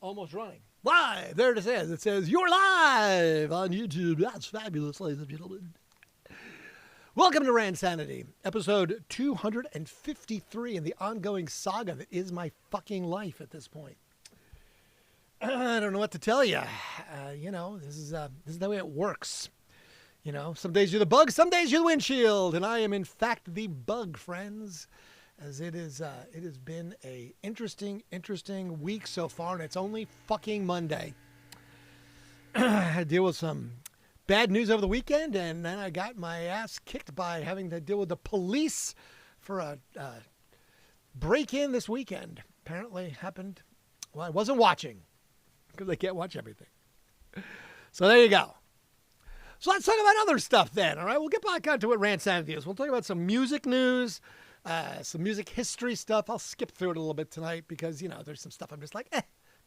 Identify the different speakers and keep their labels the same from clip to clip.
Speaker 1: almost running. Live! There it is. It says, you're live on YouTube. That's fabulous, ladies and gentlemen. Welcome to Randsanity, episode 253 in the ongoing saga that is my fucking life at this point. I don't know what to tell you. This is the way it works. Some days you're the bug, some days you're the windshield, and I am in fact the bug, friends. As it has been a interesting week so far, and it's only fucking Monday. I had to deal with some bad news over the weekend, and then I got my ass kicked by having to deal with the police for a break-in this weekend. Apparently happened while I wasn't watching, because I can't watch everything. So there you go. So let's talk about other stuff then, all right? We'll get back onto what Randsanity is. We'll talk about some music news, some music history stuff. I'll skip through it a little bit tonight because, there's some stuff I'm just like,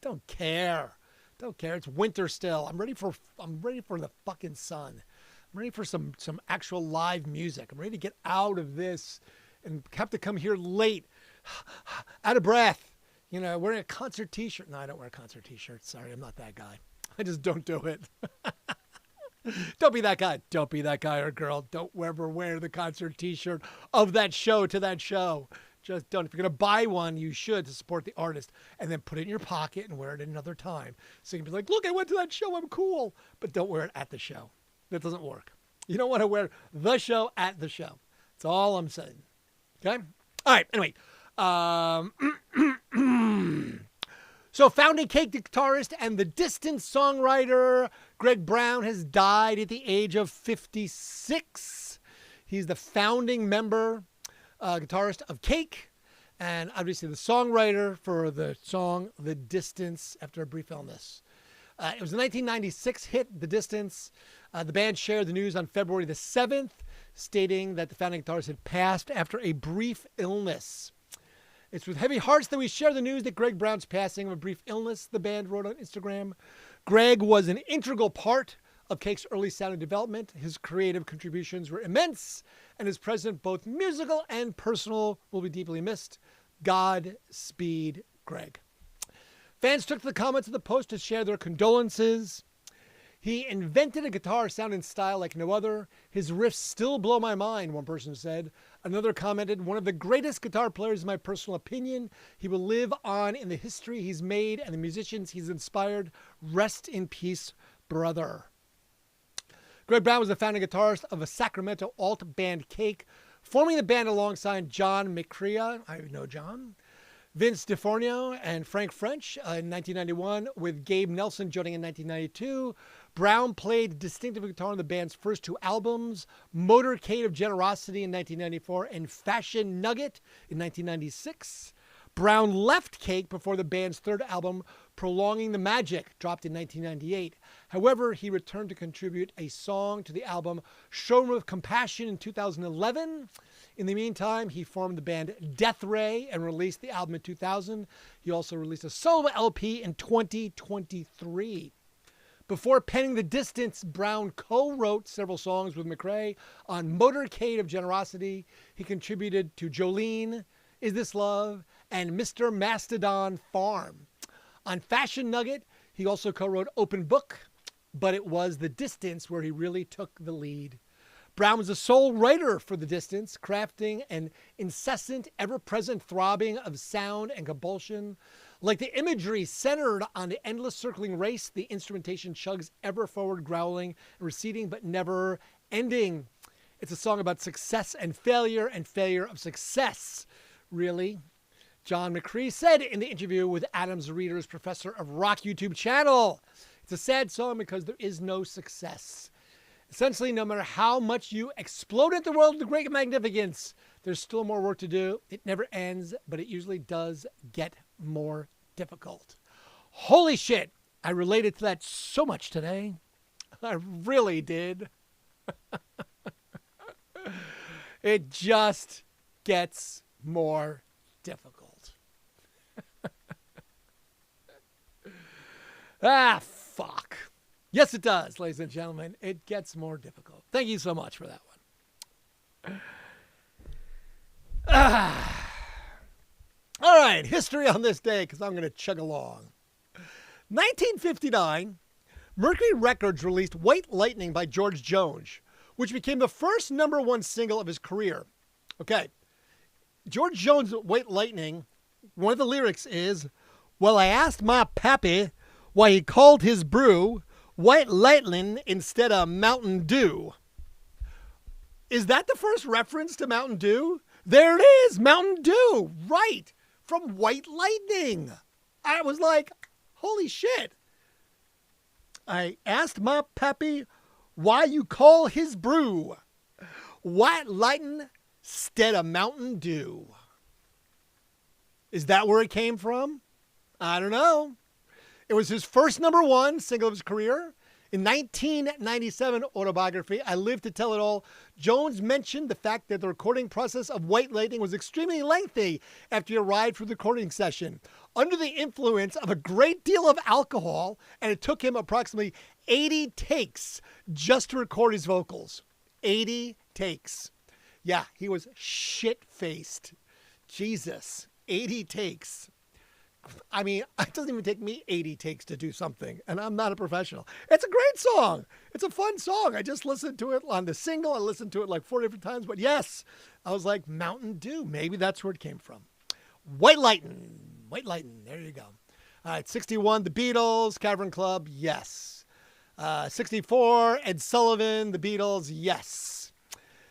Speaker 1: don't care. Don't care. It's winter still. I'm ready for the fucking sun. I'm ready for some actual live music. I'm ready to get out of this and have to come here late, out of breath, wearing a concert t-shirt. No, I don't wear a concert t-shirt. Sorry, I'm not that guy. I just don't do it. Don't be that guy. Don't be that guy or girl. Don't ever wear the concert t-shirt of that show to that show. Just don't. If you're going to buy one, you should to support the artist and then put it in your pocket and wear it another time. So you can be like, look, I went to that show. I'm cool. But don't wear it at the show. That doesn't work. You don't want to wear the show at the show. That's all I'm saying. Okay? All right. Anyway. So founding Cake guitarist and the distant songwriter Greg Brown has died at the age of 56. He's the founding member, guitarist of Cake, and obviously the songwriter for the song The Distance after a brief illness. It was a 1996 hit, The Distance. The band shared the news on February the 7th, stating that the founding guitarist had passed after a brief illness. It's with heavy hearts that we share the news that Greg Brown's passing of a brief illness, the band wrote on Instagram. Greg was an integral part of Cake's early sound and development. His creative contributions were immense, and his presence, both musical and personal, will be deeply missed. Godspeed, Greg. Fans took to the comments of the post to share their condolences. He invented a guitar sound and style like no other. His riffs still blow my mind, one person said. Another commented, one of the greatest guitar players in my personal opinion. He will live on in the history he's made and the musicians he's inspired. Rest in peace, brother. Greg Brown was the founding guitarist of a Sacramento alt band Cake, forming the band alongside John McCrea. I know John. Vince DiForno and Frank French in 1991, with Gabe Nelson joining in 1992. Brown played distinctive guitar on the band's first two albums, Motorcade of Generosity in 1994 and Fashion Nugget in 1996. Brown left Cake before the band's third album, Prolonging the Magic, dropped in 1998. However, he returned to contribute a song to the album Showroom of Compassion in 2011. In the meantime, he formed the band Death Ray and released the album in 2000. He also released a solo LP in 2023. Before penning The Distance, Brown co-wrote several songs with McCrea on Motorcade of Generosity. He contributed to Jolene, Is This Love, and Mr. Mastodon Farm. On Fashion Nugget, he also co-wrote Open Book, but it was The Distance where he really took the lead. Brown was the sole writer for The Distance, crafting an incessant, ever-present throbbing of sound and compulsion. Like the imagery centered on the endless circling race, the instrumentation chugs ever forward, growling and receding, but never ending. It's a song about success and failure of success, really. John McCrea said in the interview with Adams Reader's Professor of Rock YouTube channel, it's a sad song because there is no success. Essentially, no matter how much you explode at the world with great magnificence, there's still more work to do. It never ends, but it usually does get more difficult. Holy shit. I related to that so much today. I really did. It just gets more difficult. Fuck. Yes, it does, ladies and gentlemen. It gets more difficult. Thank you so much for that one. All right, history on this day, because I'm going to chug along. 1959, Mercury Records released White Lightning by George Jones, which became the first #1 single of his career. Okay, George Jones' White Lightning, one of the lyrics is, well, I asked my pappy why he called his brew White Lightning instead of Mountain Dew. Is that the first reference to Mountain Dew? There it is, Mountain Dew, right, from White Lightning. I was like, holy shit. I asked my pappy why you call his brew White Lightning instead of Mountain Dew. Is that where it came from? I don't know. It was his first #1 single of his career. In 1997 autobiography, I Live to Tell It All, Jones mentioned the fact that the recording process of White Lightning was extremely lengthy after he arrived for the recording session, under the influence of a great deal of alcohol, and it took him approximately 80 takes just to record his vocals. 80 takes. Yeah, he was shit-faced. Jesus, 80 takes. I mean, it doesn't even take me 80 takes to do something, and I'm not a professional. It's a great song. It's a fun song. I just listened to it on the single. I listened to it like 4 different times, but yes, I was like, Mountain Dew. Maybe that's where it came from. White Lightning. White Lightning. There you go. All right, 61, The Beatles, Cavern Club, yes. 64, Ed Sullivan, The Beatles, yes.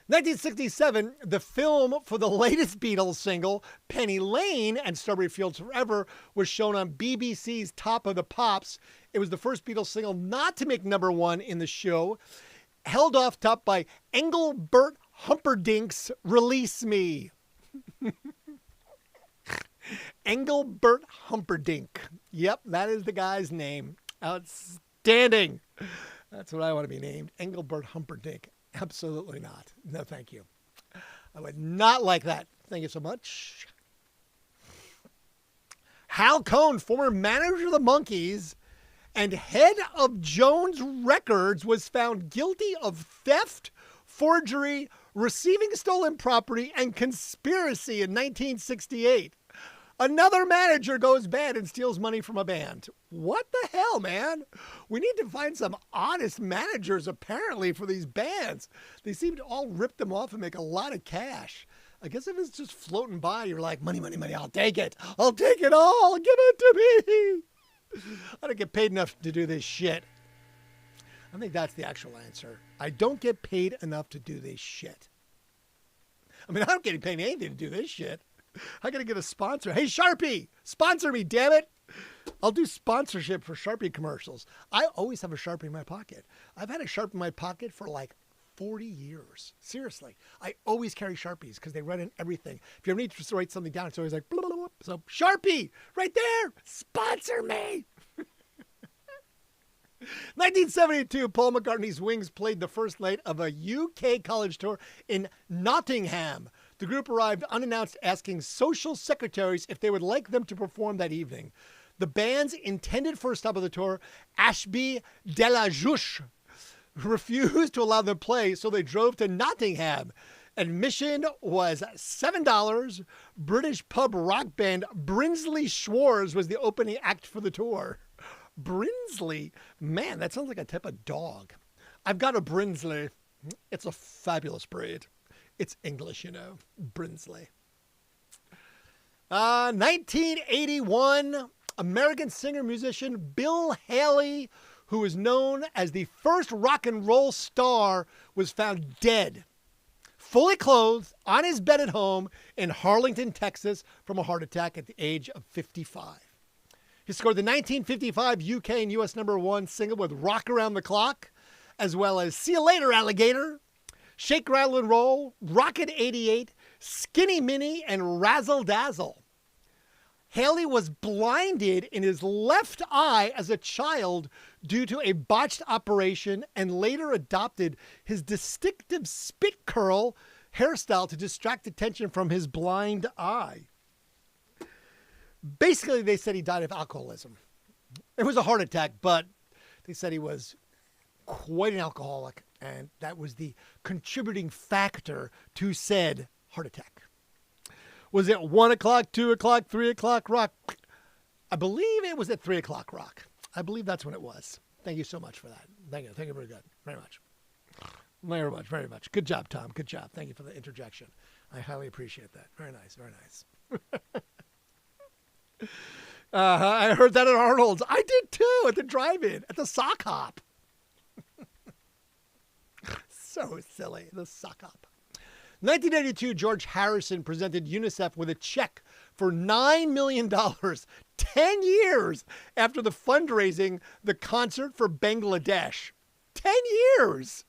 Speaker 1: 1967, the film for the latest Beatles single, Penny Lane and Strawberry Fields Forever, was shown on BBC's Top of the Pops. It was the first Beatles single not to make #1 in the show, held off top by Engelbert Humperdinck's Release Me. Engelbert Humperdinck. Yep, that is the guy's name. Outstanding. That's what I want to be named, Engelbert Humperdinck. Absolutely not. No, thank you. I would not like that. Thank you so much. Hal Cohn, former manager of the Monkees and head of Jones Records, was found guilty of theft, forgery, receiving stolen property, and conspiracy in 1968. Another manager goes bad and steals money from a band. What the hell, man? We need to find some honest managers, apparently, for these bands. They seem to all rip them off and make a lot of cash. I guess if it's just floating by, you're like, money, money, money, I'll take it. I'll take it all. Give it to me. I don't get paid enough to do this shit. I think that's the actual answer. I don't get paid enough to do this shit. I mean, I don't get paid anything to do this shit. I got to get a sponsor. Hey, Sharpie, sponsor me, damn it. I'll do sponsorship for Sharpie commercials. I always have a Sharpie in my pocket. I've had a Sharpie in my pocket for like 40 years. Seriously. I always carry Sharpies because they run in everything. If you ever need to write something down, it's always like, blah, blah, blah. So Sharpie, right there, sponsor me. 1972, Paul McCartney's Wings played the first night of a UK college tour in Nottingham. The group arrived unannounced, asking social secretaries if they would like them to perform that evening. The band's intended first stop of the tour, Ashby de la Jouche, refused to allow them to play, so they drove to Nottingham. Admission was $7. British pub rock band Brinsley Schwarz was the opening act for the tour. Brinsley? Man, that sounds like a type of dog. I've got a Brinsley. It's a fabulous breed. It's English, you know. Brinsley. 1981, American singer-musician Bill Haley, who is known as the first rock and roll star, was found dead, fully clothed, on his bed at home in Harlingen, Texas, from a heart attack at the age of 55. He scored the 1955 UK and US #1 single with Rock Around the Clock, as well as See You Later, Alligator, Shake, Rattle, and Roll, Rocket 88, Skinny Minnie, and Razzle Dazzle. Haley was blinded in his left eye as a child due to a botched operation and later adopted his distinctive spit curl hairstyle to distract attention from his blind eye. Basically, they said he died of alcoholism. It was a heart attack, but they said he was quite an alcoholic, and that was the contributing factor to said heart attack. Was it 1 o'clock, 2 o'clock, 3 o'clock rock? I believe it was at 3 o'clock rock. I believe that's when it was. Thank you so much for that. Thank you. Thank you very good. Very much. Very much. Very much. Good job, Tom. Good job. Thank you for the interjection. I highly appreciate that. Very nice. Very nice. I heard that at Arnold's. I did too, at the drive-in, at the sock hop. So silly, the sock hop. 1982, George Harrison presented UNICEF with a check for $9 million 10 years after the fundraising the concert for Bangladesh. 10 years.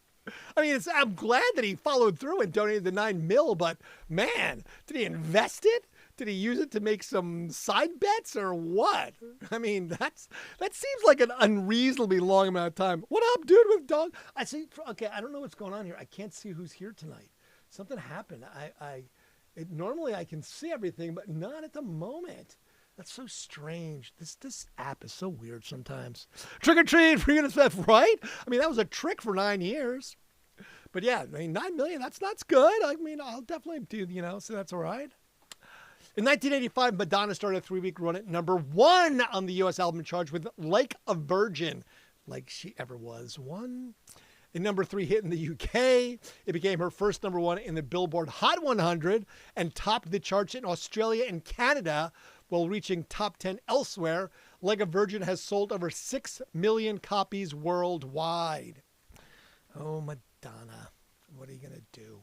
Speaker 1: I mean, I'm glad that he followed through and donated the $9 million, but man, did he invest it? Did he use it to make some side bets or what? I mean, that seems like an unreasonably long amount of time. What up, dude with dog? I see. Okay, I don't know what's going on here. I can't see who's here tonight. Something happened. Normally I can see everything, but not at the moment. That's so strange. This app is so weird sometimes. Trick or treat for UNICEF, right? I mean, that was a trick for 9 years. But yeah, I mean, 9 million, that's good. I mean, I'll definitely do, so that's all right. In 1985, Madonna started a 3-week run at number 1 on the U.S. album chart with Like a Virgin, like she ever was one. A number 3 hit in the UK. It became her first number 1 in the Billboard Hot 100 and topped the charts in Australia and Canada while reaching top 10 elsewhere. Like a Virgin has sold over 6 million copies worldwide. Oh, Madonna, what are you going to do?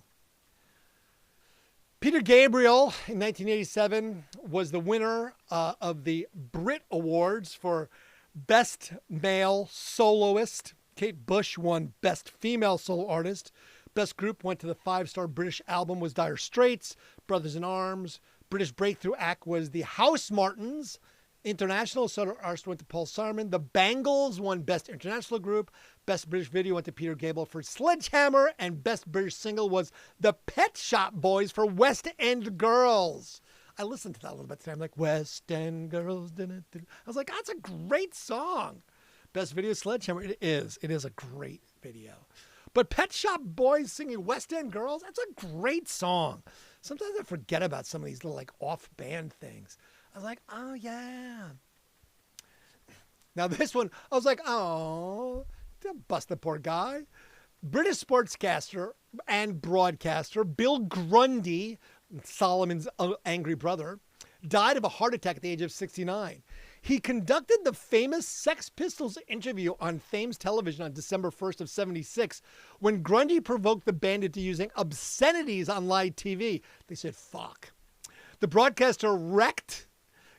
Speaker 1: Peter Gabriel in 1987 was the winner of the Brit Awards for Best Male Soloist. Kate Bush won Best Female Solo Artist. Best Group went to the 5-star British album was Dire Straits, Brothers in Arms. British Breakthrough Act was the House Martins. International Solo Artist went to Paul Simon. The Bangles won Best International Group. Best British Video went to Peter Gabriel for Sledgehammer. And Best British Single was The Pet Shop Boys for West End Girls. I listened to that a little bit today. I'm like, West End Girls. I was like, that's a great song. Best Video, Sledgehammer. It is. It is a great video. But Pet Shop Boys singing West End Girls, that's a great song. Sometimes I forget about some of these little off-band things. I was like, oh, yeah. Now, this one, I was like, oh, don't bust the poor guy. British sportscaster and broadcaster Bill Grundy, Solomon's angry brother, died of a heart attack at the age of 69. He conducted the famous Sex Pistols interview on Thames Television on December 1st of 76 when Grundy provoked the band into using obscenities on live TV. They said, fuck. The broadcaster wrecked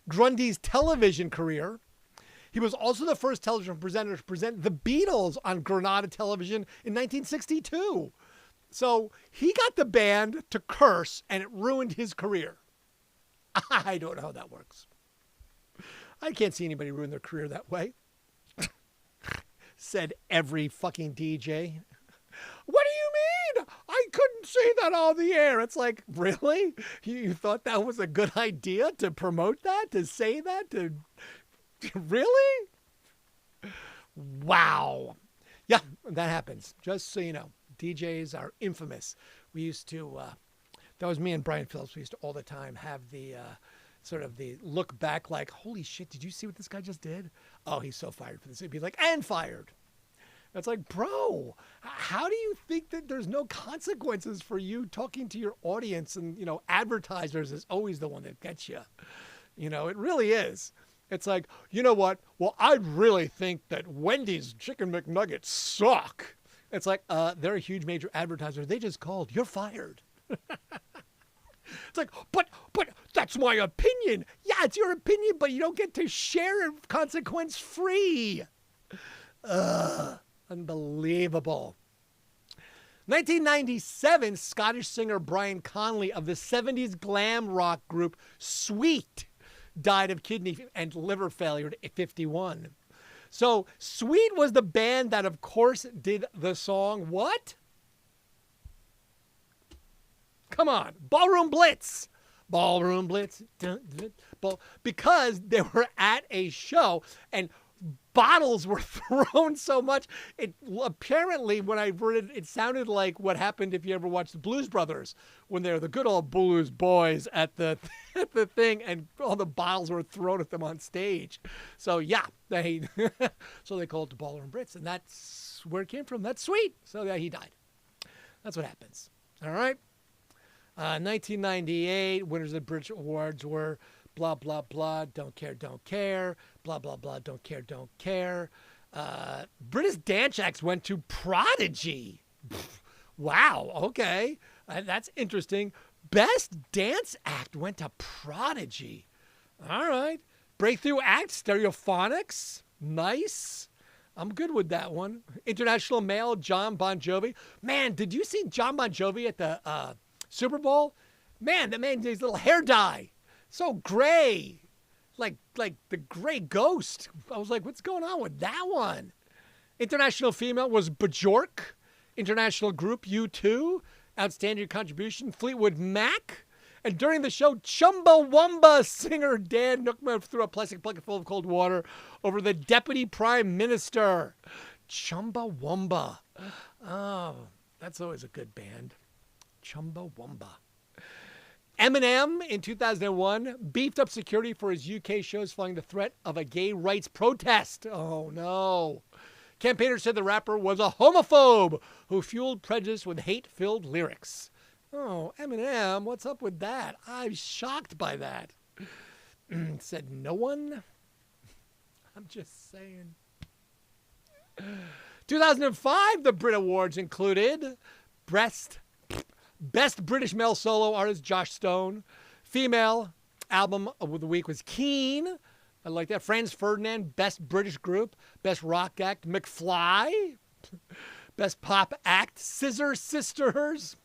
Speaker 1: Grundy's television career. He was also the first television presenter to present the Beatles on Granada Television in 1962. So he got the band to curse and it ruined his career. I don't know how that works. I can't see anybody ruin their career that way. Said every fucking DJ. What do you mean? I couldn't say that on the air. It's like, really? You thought that was a good idea to promote that? To say that? Really? Wow. Yeah, that happens. Just so you know, DJs are infamous. We used to, that was me and Brian Phillips. We used to all the time have the sort of the look back like, holy shit, did you see what this guy just did? Oh, he's so fired for this. It'd be like, and fired. It's like, bro, how do you think that there's no consequences for you talking to your audience? And, advertisers is always the one that gets you. It really is. It's like, you know what? Well, I really think that Wendy's Chicken McNuggets suck. It's like, they're a huge major advertiser. They just called. You're fired. It's like, but that's my opinion. Yeah, it's your opinion, but you don't get to share it consequence free. Unbelievable. 1997, Scottish singer Brian Conley of the 70s glam rock group Sweet died of kidney and liver failure at 51. So Sweet was the band that, of course, did the song what? Come on, Ballroom Blitz. Ballroom Blitz. Because they were at a show and bottles were thrown so much. It apparently, when I read it, it sounded like what happened if you ever watched the Blues Brothers when they're the good old blues boys at the at the thing, and all the bottles were thrown at them on stage. So yeah, so they called it the Baller and Brits, and that's where it came from. That's sweet. So yeah, he died. That's what happens. All right. 1998 winners of the British Awards were blah, blah, blah, don't care, blah, blah, blah, don't care. British dance acts went to Prodigy. Wow, okay. That's interesting. Best dance act went to Prodigy. All right. Breakthrough act, Stereophonics. Nice. I'm good with that one. International male, John Bon Jovi. Man, did you see John Bon Jovi at the Super Bowl? Man, that man did his little hair dye. So gray, like the gray ghost. I was like, what's going on with that one? International female was Bjork. International group, U2. Outstanding contribution, Fleetwood Mac. And during the show, Chumbawamba singer Dan Nookman threw a plastic bucket full of cold water over the deputy prime minister. Chumbawamba. Oh, that's always a good band. Chumbawamba. Eminem in 2001 beefed up security for his UK shows following the threat of a gay rights protest. Oh, no. Campaigners said the rapper was a homophobe who fueled prejudice with hate-filled lyrics. Oh, Eminem, what's up with that? I'm shocked by that. Said no one? I'm just saying. 2005, the Brit Awards included Best British Male Solo Artist, Josh Stone. Female Album of the Week was Keen. I like that. Franz Ferdinand, Best British Group. Best Rock Act, McFly. Best Pop Act, Scissor Sisters.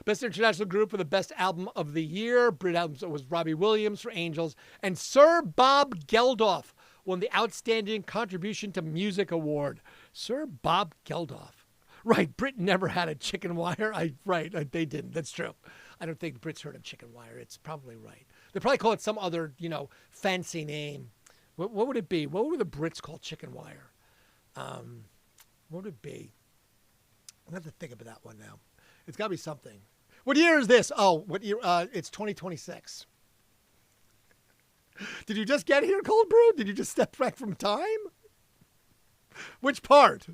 Speaker 1: Best International Group for the Best Album of the Year. Brit albums was Robbie Williams for Angels. And Sir Bob Geldof won the Outstanding Contribution to Music Award. Sir Bob Geldof. Right, Britain never had a chicken wire. They didn't. That's true. I don't think the Brits heard of chicken wire. It's probably right. They probably call it some other, fancy name. What would it be? What would the Brits call chicken wire? What would it be? I have to think about that one now. It's got to be something. What year is this? Oh, what year? It's 2026. Did you just get here, Cold Brew? Did you just step back from time? Which part?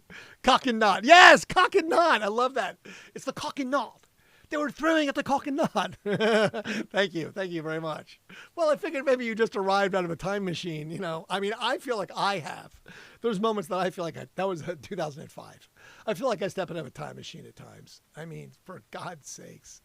Speaker 1: Cock and knot. Yes, cock and knot. I love that. It's the cock and knot. They were throwing at the cock and knot. Thank you. Thank you very much. Well, I figured maybe you just arrived out of a time machine, I mean, I feel like I have. There's moments that I feel like that was 2005. I feel like I step out of a time machine at times. I mean, for God's sakes.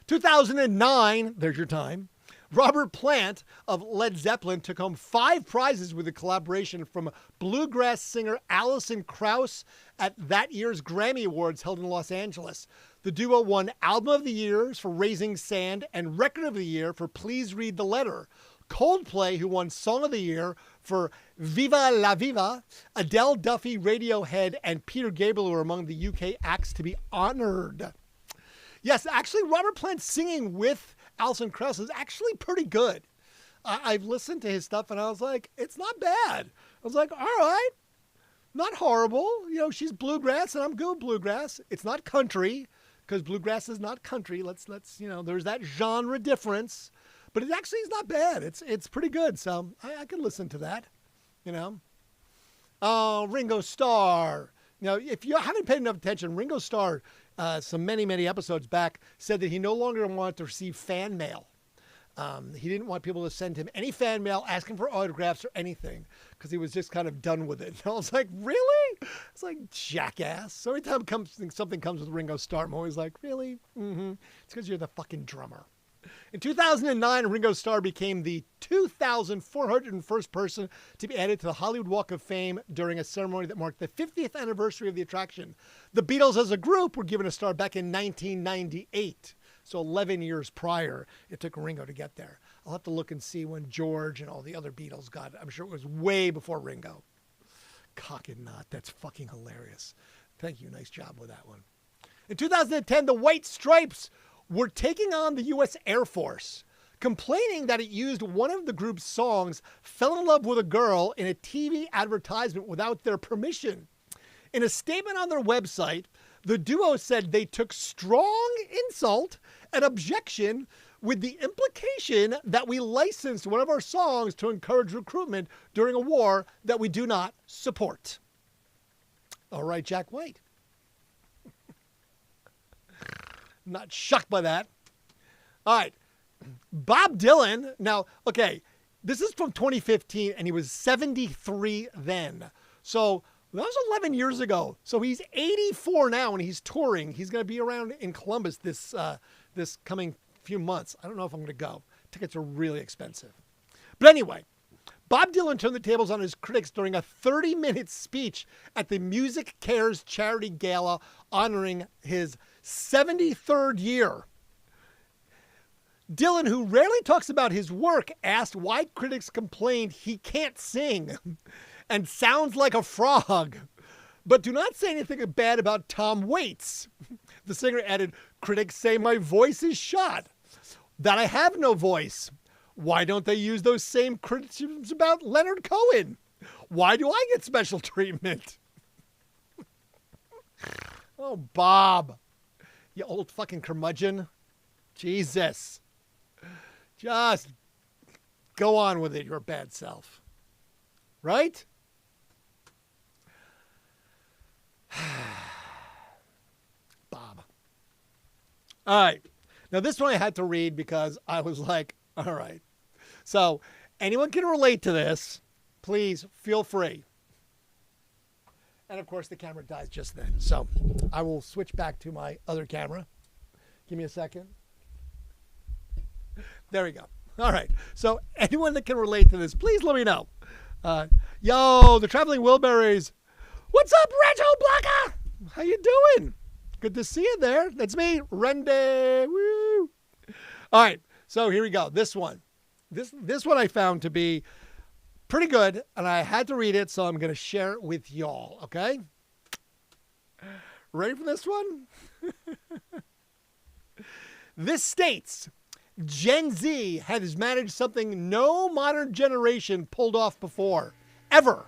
Speaker 1: 2009, there's your time. Robert Plant of Led Zeppelin took home 5 prizes with a collaboration from bluegrass singer Alison Krauss at that year's Grammy Awards held in Los Angeles. The duo won Album of the Year for Raising Sand and Record of the Year for Please Read the Letter. Coldplay, who won Song of the Year for Viva La Viva, Adele, Duffy, Radiohead, and Peter Gabriel were among the UK acts to be honored. Yes, actually, Robert Plant singing with Alison Krauss is actually pretty good. I've listened to his stuff and I was like, it's not bad. I was like, all right, not horrible. She's bluegrass and I'm good with bluegrass. It's not country because bluegrass is not country. Let's there's that genre difference, but it actually is not bad. It's pretty good. So I can listen to that, Oh, Ringo Starr. If you haven't paid enough attention, Ringo Starr, some many episodes back, said that he no longer wanted to receive fan mail. He didn't want people to send him any fan mail asking for autographs or anything because he was just kind of done with it. And I was like, really? It's like, jackass. So every time something comes with Ringo Starr, I'm always like, really? Mm-hmm. It's because you're the fucking drummer. In 2009, Ringo Starr became the 2,401st person to be added to the Hollywood Walk of Fame during a ceremony that marked the 50th anniversary of the attraction. The Beatles as a group were given a star back in 1998. So 11 years prior, it took Ringo to get there. I'll have to look and see when George and all the other Beatles got it. I'm sure it was way before Ringo. Cock and knot. That's fucking hilarious. Thank you. Nice job with that one. In 2010, the White Stripes were taking on the U.S. Air Force. complaining that it used one of the group's songs, fell in love with a girl in a TV advertisement without their permission. In a statement on their website, the duo said they took strong insult and objection with the implication that we licensed one of our songs to encourage recruitment during a war that we do not support. All right, Jack White. Not shocked by that. All right. Bob Dylan. Now, okay, this is from 2015, and he was 73 then. So that was 11 years ago. So he's 84 now, and he's touring. He's going to be around in Columbus this coming few months. I don't know if I'm going to go. Tickets are really expensive. But anyway, Bob Dylan turned the tables on his critics during a 30-minute speech at the Music Cares charity gala honoring his 73rd year. Dylan, who rarely talks about his work, asked why critics complained he can't sing and sounds like a frog. But do not say anything bad about Tom Waits. The singer added, critics say my voice is shot, that I have no voice. Why don't they use those same criticisms about Leonard Cohen? Why do I get special treatment? Oh, Bob, you old fucking curmudgeon. Jesus. Just go on with it, your bad self. Right? Bob. All right. Now, this one I had to read because I was like, all right. So, anyone can relate to this. Please feel free. And, of course, the camera dies just then. So, I will switch back to my other camera. Give me a second. There we go. All right. So, anyone that can relate to this, please let me know. Yo, the Traveling Wilburys. What's up, Rachel Blocker? How you doing? Good to see you there. That's me, Randy. Woo. All right. So here we go. This one. This one I found to be pretty good, and I had to read it, so I'm going to share it with y'all, okay? Ready for this one? This states, Gen Z has managed something no modern generation pulled off before, ever.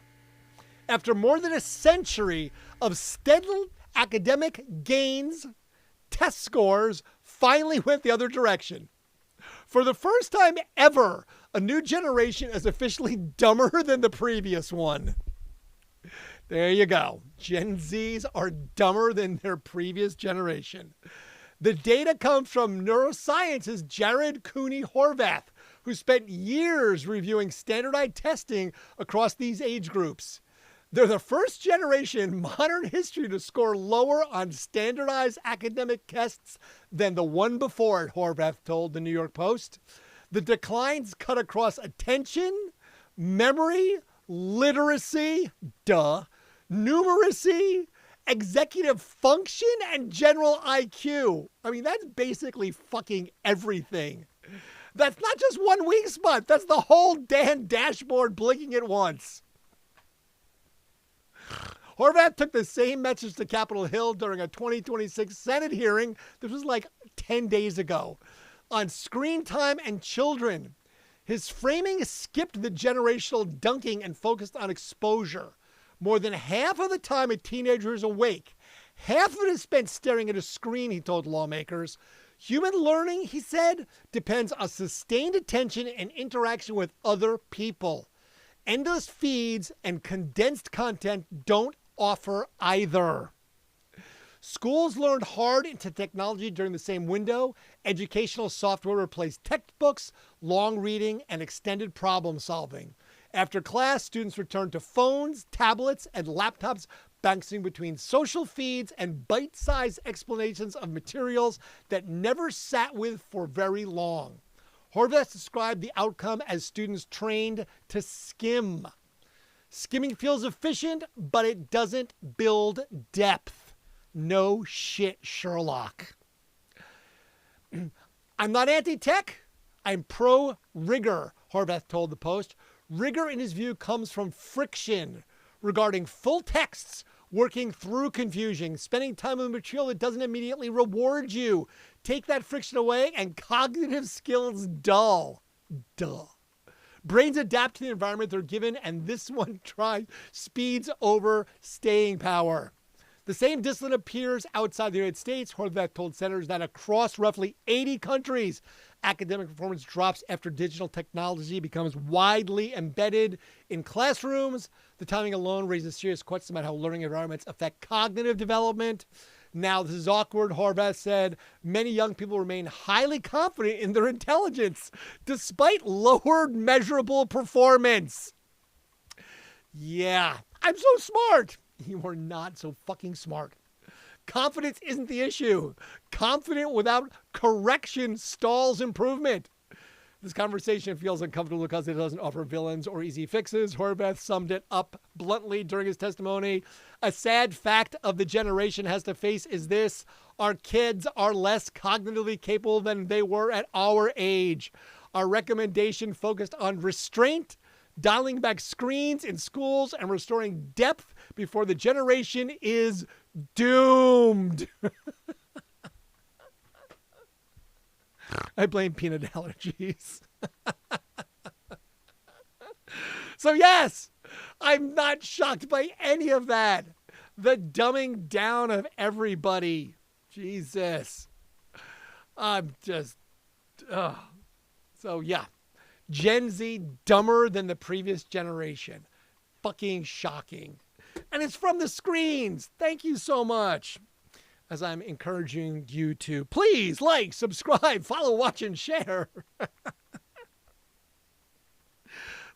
Speaker 1: After more than a century of steady academic gains, test scores finally went the other direction. For the first time ever, a new generation is officially dumber than the previous one. There you go. Gen Zs are dumber than their previous generation. The data comes from neuroscientist Jared Cooney Horvath, who spent years reviewing standardized testing across these age groups. They're the first generation in modern history to score lower on standardized academic tests than the one before it, Horvath told the New York Post. The declines cut across attention, memory, literacy, numeracy, executive function, and general IQ. I mean, that's basically fucking everything. That's not just one weak spot. That's the whole damn dashboard blinking at once. Horvath took the same message to Capitol Hill during a 2026 Senate hearing. This was like 10 days ago. On screen time and children. His framing skipped the generational dunking and focused on exposure. More than half of the time a teenager is awake. Half of it is spent staring at a screen, he told lawmakers. Human learning, he said, depends on sustained attention and interaction with other people. Endless feeds and condensed content don't offer either. Schools learned hard into technology during the same window. Educational software replaced textbooks, long reading, and extended problem solving. After class, students returned to phones, tablets, and laptops, bouncing between social feeds and bite-sized explanations of materials that never sat with for very long. Horvath described the outcome as students trained to skim. Skimming feels efficient, but it doesn't build depth. No shit, Sherlock. I'm not anti-tech. I'm pro-rigor, Horvath told the Post. Rigor, in his view, comes from friction regarding full texts working through confusion, spending time with material that doesn't immediately reward you. Take that friction away and cognitive skills dull. Duh. Brains adapt to the environment they're given, and this one speeds over staying power. The same discipline appears outside the United States. Horvath told senators that across roughly 80 countries, academic performance drops after digital technology becomes widely embedded in classrooms. The timing alone raises serious questions about how learning environments affect cognitive development. Now, this is awkward, Horvath said. Many young people remain highly confident in their intelligence, despite lowered measurable performance. Yeah, I'm so smart. You are not so fucking smart. Confidence isn't the issue. Confident without correction stalls improvement. This conversation feels uncomfortable because it doesn't offer villains or easy fixes. Horvath summed it up bluntly during his testimony. A sad fact of the generation has to face is this: our kids are less cognitively capable than they were at our age. Our recommendation focused on restraint, dialing back screens in schools, and restoring depth before the generation is doomed. I blame peanut allergies. So yes, I'm not shocked by any of that. The dumbing down of everybody. Jesus. I'm just... So yeah. Gen Z dumber than the previous generation. Fucking shocking. And it's from the screens. Thank you so much. As I'm encouraging you to please like, subscribe, follow, watch, and share.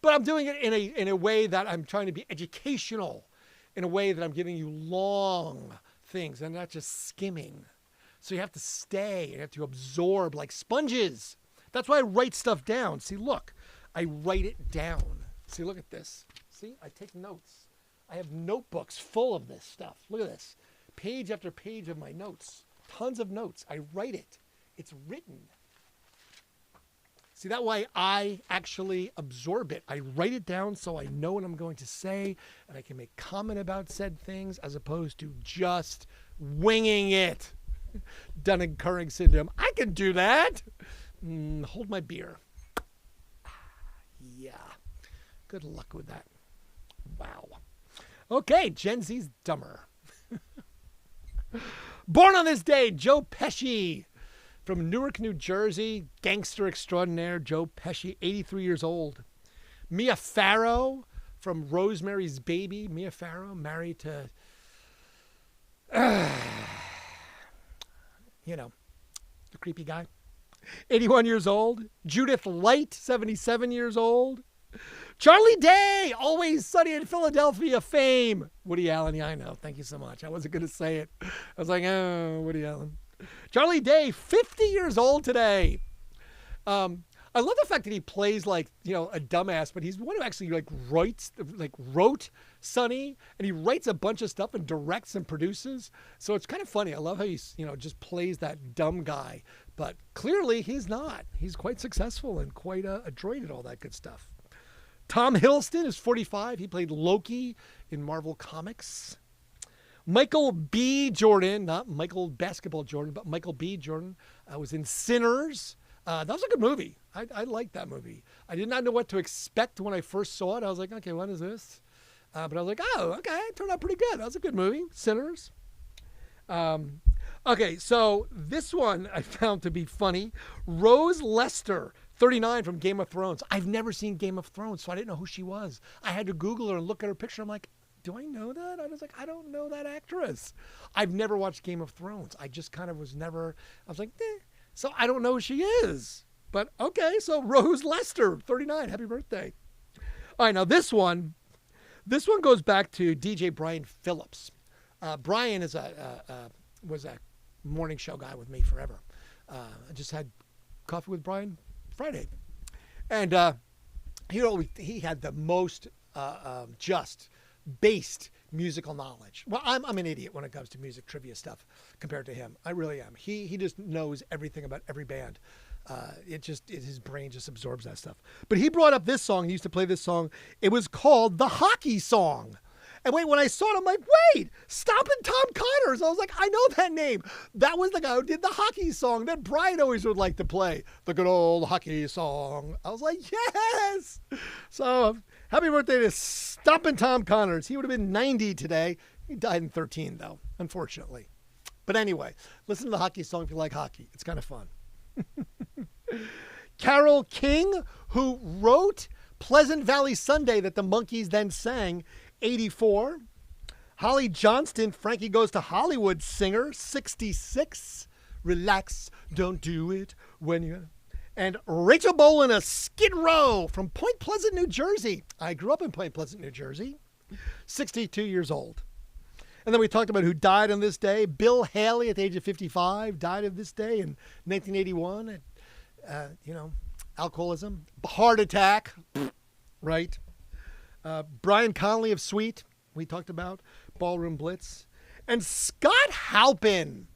Speaker 1: But I'm doing it in a way that I'm trying to be educational, in a way that I'm giving you long things and not just skimming. So you have to stay and you have to absorb like sponges. That's why I write stuff down. See, look, I write it down. See, look at this. See, I take notes. I have notebooks full of this stuff. Look at this. Page after page of my notes. Tons of notes. I write it. It's written. See, that way I actually absorb it. I write it down so I know what I'm going to say and I can make comment about said things as opposed to just winging it. Dunning-Kruger syndrome. I can do that. Hold my beer. Yeah. Good luck with that. Wow. Okay, Gen Z's dumber. Born on this day, Joe Pesci. From Newark, New Jersey, gangster extraordinaire Joe Pesci, 83 years old. Mia Farrow from Rosemary's Baby. Mia Farrow, married to, the creepy guy. 81 years old. Judith Light, 77 years old. Charlie Day, Always Sunny in Philadelphia fame. Woody Allen, yeah, I know. Thank you so much. I wasn't going to say it. I was like, oh, Woody Allen. Charlie Day, 50 years old today. I love the fact that he plays like, a dumbass, but he's the one who actually wrote Sunny, and he writes a bunch of stuff and directs and produces. So it's kind of funny. I love how he's, just plays that dumb guy, but clearly he's not. He's quite successful and quite adroit at all that good stuff. Tom Hiddleston is 45. He played Loki in Marvel Comics. Michael B. Jordan, not Michael Basketball Jordan, but Michael B. Jordan was in Sinners. That was a good movie. I liked that movie. I did not know what to expect when I first saw it. I was like, okay, what is this? But I was like, oh, okay, it turned out pretty good. That was a good movie, Sinners. Okay, so this one I found to be funny. Rose Lester, 39, from Game of Thrones. I've never seen Game of Thrones, so I didn't know who she was. I had to Google her and look at her picture. I'm like, do I know that? I was like, I don't know that actress. I've never watched Game of Thrones. I just kind of was never, I was like, So I don't know who she is. But okay, so Rose Lester, 39, happy birthday. All right, now this one goes back to DJ Brian Phillips. Brian was a morning show guy with me forever. I just had coffee with Brian Friday. And he had the most just based musical knowledge. Well, I'm an idiot when it comes to music trivia stuff compared to him. I really am. He just knows everything about every band. His brain just absorbs that stuff. But he brought up this song. He used to play this song. It was called The Hockey Song. And wait, when I saw it, I'm like, wait, Stompin' Tom Connors. I was like, I know that name. That was the guy who did the hockey song that Brian always would like to play. The good old hockey song. I was like, yes. So happy birthday to Stompin' Tom Connors. He would have been 90 today. He died in 13, though, unfortunately. But anyway, listen to the hockey song if you like hockey. It's kind of fun. Carole King, who wrote Pleasant Valley Sunday that the Monkees then sang, 84. Holly Johnston, Frankie Goes to Hollywood singer, 66. Relax, don't do it when you're... And Rachel Bolan, a Skid Row from Point Pleasant, New Jersey. I grew up in Point Pleasant, New Jersey. 62 years old. And then we talked about who died on this day. Bill Haley at the age of 55 died of this day in 1981. Alcoholism, heart attack, right? Brian Connolly of Sweet, we talked about, Ballroom Blitz. And Scott Halpin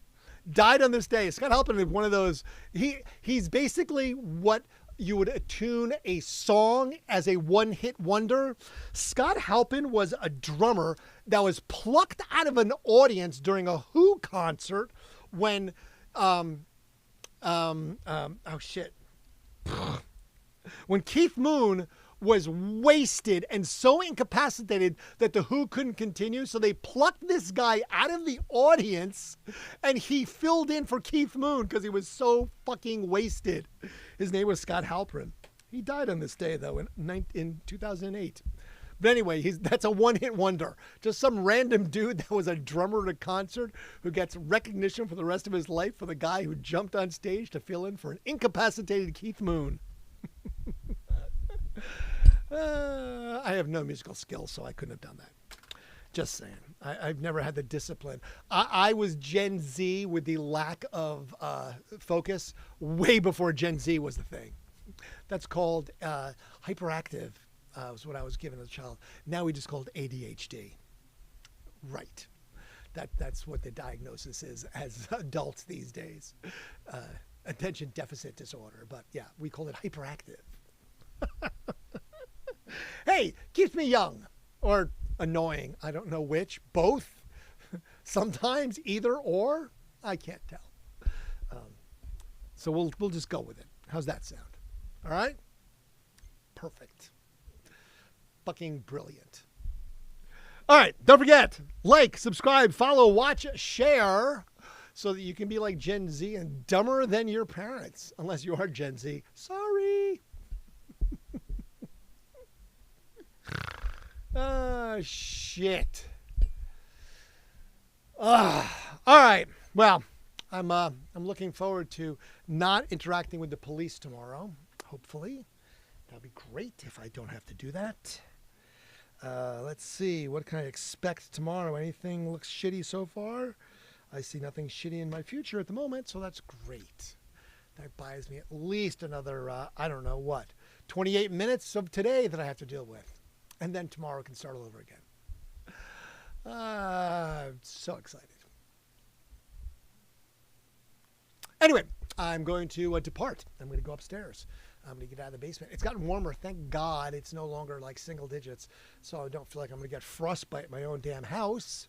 Speaker 1: died on this day. Scott Halpin is one of those, he's basically what you would attune a song as a one-hit wonder. Scott Halpin was a drummer that was plucked out of an audience during a Who concert when, when Keith Moon was wasted and so incapacitated that the Who couldn't continue. So they plucked this guy out of the audience and he filled in for Keith Moon because he was so fucking wasted. His name was Scott Halpin. He died on this day, though, in 2008. But anyway, that's a one-hit wonder. Just some random dude that was a drummer at a concert who gets recognition for the rest of his life for the guy who jumped on stage to fill in for an incapacitated Keith Moon. I have no musical skills, so I couldn't have done that. Just saying. I've never had the discipline. I was Gen Z with the lack of focus way before Gen Z was the thing. That's called hyperactive, was what I was given as a child. Now we just call it ADHD. Right. That's what the diagnosis is as adults these days. Attention deficit disorder. But yeah, we call it hyperactive. Hey, keeps me young or annoying. I don't know which. Both. Sometimes either or. I can't tell. So we'll just go with it. How's that sound? All right? Perfect. Fucking brilliant. All right. Don't forget, like, subscribe, follow, watch, share so that you can be like Gen Z and dumber than your parents. Unless you are Gen Z. Sorry. Shit. All right. Well, I'm looking forward to not interacting with the police tomorrow. Hopefully, that'll be great if I don't have to do that. Let's see. What can I expect tomorrow? Anything looks shitty so far? I see nothing shitty in my future at the moment, so that's great. That buys me at least another, 28 minutes of today that I have to deal with. And then tomorrow can start all over again. I'm so excited. Anyway, I'm going to depart. I'm going to go upstairs. I'm going to get out of the basement. It's gotten warmer. Thank God it's no longer like single digits. So I don't feel like I'm going to get frostbite in my own damn house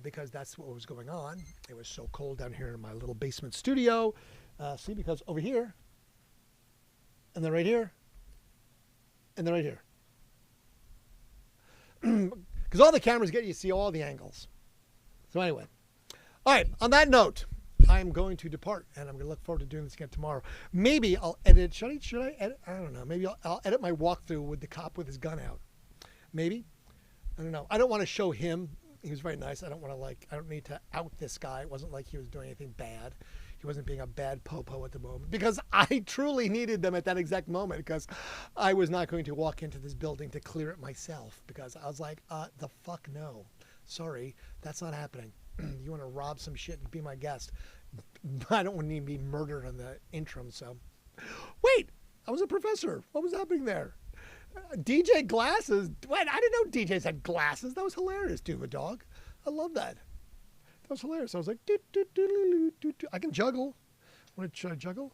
Speaker 1: because that's what was going on. It was so cold down here in my little basement studio. See, because over here, and then right here, and then right here. Because all the cameras get you to see all the angles. So anyway. All right. On that note, I'm going to depart, and I'm going to look forward to doing this again tomorrow. Maybe I'll edit. Should I edit? I don't know. Maybe I'll edit my walkthrough with the cop with his gun out. Maybe. I don't know. I don't want to show him. He was very nice. I don't need to out this guy. It wasn't like he was doing anything bad. He wasn't being a bad popo at the moment because I truly needed them at that exact moment because I was not going to walk into this building to clear it myself because I was like, the fuck no. Sorry, that's not happening. You want to rob some shit and be my guest. I don't want to be murdered in the interim, so. Wait, I was a professor. What was happening there? DJ glasses. Wait, I didn't know DJs had glasses. That was hilarious, Duva Dog. I love that. That was hilarious. I was like, I can juggle. Want to try to juggle?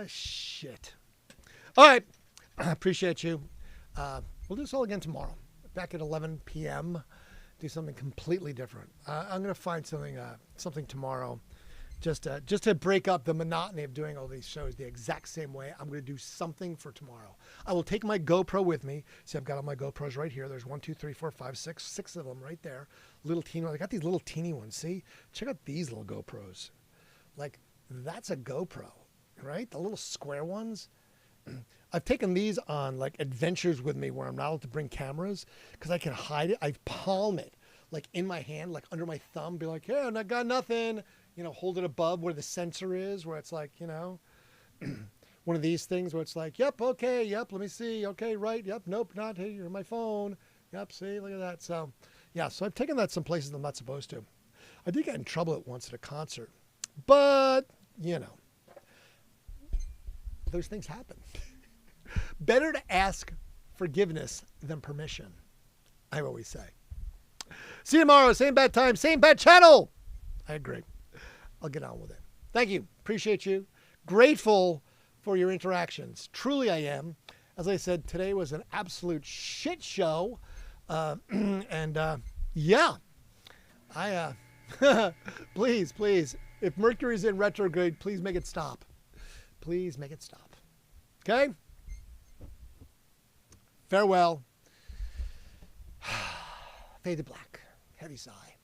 Speaker 1: Shit. All right. I appreciate you. We'll do this all again tomorrow. Back at 11 p.m. Do something completely different. I'm going to find something tomorrow just to break up the monotony of doing all these shows the exact same way. I'm going to do something for tomorrow. I will take my GoPro with me. See, I've got all my GoPros right here. There's 1, 2, 3, 4, 5, 6 of them right there. Little teeny ones. I got these little teeny ones. See? Check out these little GoPros. Like, that's a GoPro, right? The little square ones. I've taken these on like adventures with me where I'm not allowed to bring cameras because I can hide it. I palm it like in my hand, like under my thumb, be like, yeah, I got nothing. Hold it above where the sensor is, where it's like, one of these things where it's like, yep, okay, yep, let me see. Okay, right, yep, nope, not here, my phone. Yep, see, look at that. So, yeah, so I've taken that some places I'm not supposed to. I did get in trouble at once at a concert, but, those things happen. Better to ask forgiveness than permission, I always say. See you tomorrow, same bad time, same bad channel. I agree. I'll get on with it. Thank you. Appreciate you. Grateful for your interactions. Truly I am. As I said, today was an absolute shit show. Yeah. Please. If Mercury's in retrograde, please make it stop. Please make it stop. Okay? Farewell. Fade to black. Heavy sigh.